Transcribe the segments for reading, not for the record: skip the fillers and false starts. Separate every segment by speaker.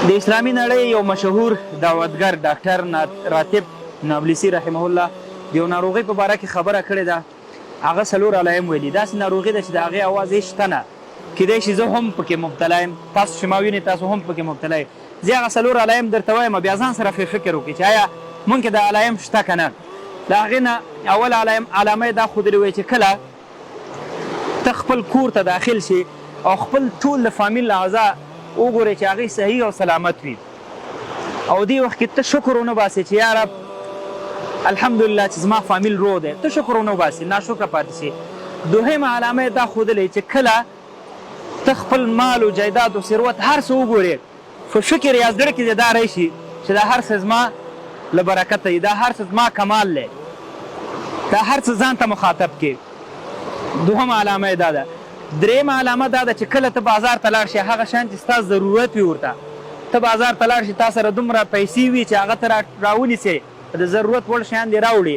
Speaker 1: د اسلامي نړۍ یو مشهور دعوتګر ډاکټر راتب نابلسي رحمه الله د یو ناروغۍ په باره کې خبره کړې ده. هغه 4 علایم ویلي. داسې ناروغي ده چې د هغې اواز هېڅ شته نه، کیدای شي زه هم پکې مبتلا یم، تاسو چې ما وینئ تاسو هم پکې مبتلا یئ. زه هغه 4 علایم درته وایم، بیا ځان سره فکر وکړئ چې آیا مونږ کې د علایم شته که نه. د هغې نه اول علامه یې دا ښودلې وی چې کله ته خپل کور ته داخل شي او خپل ټول د فامیل اعضا وګورئ چې هغې صحیح او سلامت وي، او دې وخت کې ته شکر ونه باسې چې یا رب الحمدلله چې زما فامیل روغ دی، ته شکر ونه باسې، ناشکره پاتې شي. دوهمه علامه یې دا ښودلې چې کله ته خپل مال و جایداد و ثروت هر څه وګورې، په فکر یا زړه کې دې دا راشي چې دا هر څه زما له برکته دی، دا هر څه زما کمال دی، دا هر څه ځان ته مخاطب کې. دوهمه علامه یې دا ده. درېیمه علامه دا ده چې کله ته بازار ته لاړ شې، هغه شیان چې ستا ضرورت وي ورته، ته بازار ته لاړ شې، تا سره دومره پیسې وي چې هغه ته راونیسې، د ضرورت وړ شیان دې راوړي،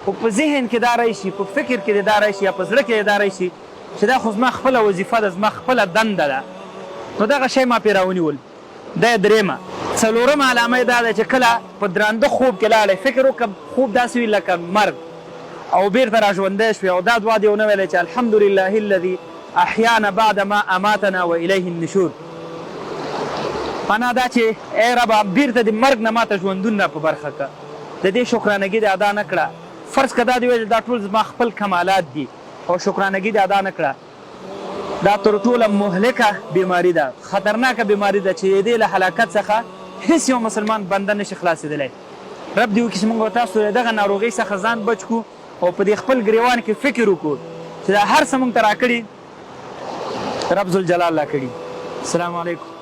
Speaker 1: خو په ذهن کې دا راشي، په فکر کې دې دا راشي، یا په زړه کې دې دا راشي چې دا خو زما خپله وظیفه ده، زما خپله دنده ده، نو دغه شی ما پرې راونیول. دا یې درېیمه. څلورمه علامه یې دا ده چې کله په درانده خوب کې لاړې، فکر وکړه خوب داسې وي لکه مرګ، او بیرته را ژوندی شوې، او دا دعا دې ونه ویلی چې الحمدلله الذي احیانا بعد ما اماتنا و الیه النشور. معنا دا چې ای ربه بیرته د مرګ نه ماته ژوندون نه په برخه که، د دې شکرانګي دې ادا نه کړه. فرض که دا دې ویل دا ټول زما خپل کمالات دي او شکرانګي دې ادا نه کړه، دا تر ټوله مهلکه بیماري ده، خطرناکه بیماري ده چې دې له هلاکت څخه هېڅ یو مسلمان بنده نشي خلاصېدلی. رب دې وکړي چې موږ تاسو له دغه ناروغۍ څخه ځان بچ کړو او په دې خپل ګریوان کې فکر وکړو چې دا هر څه موږ ته راکړي رب ذوالجلال را کړي. السلام علیکم.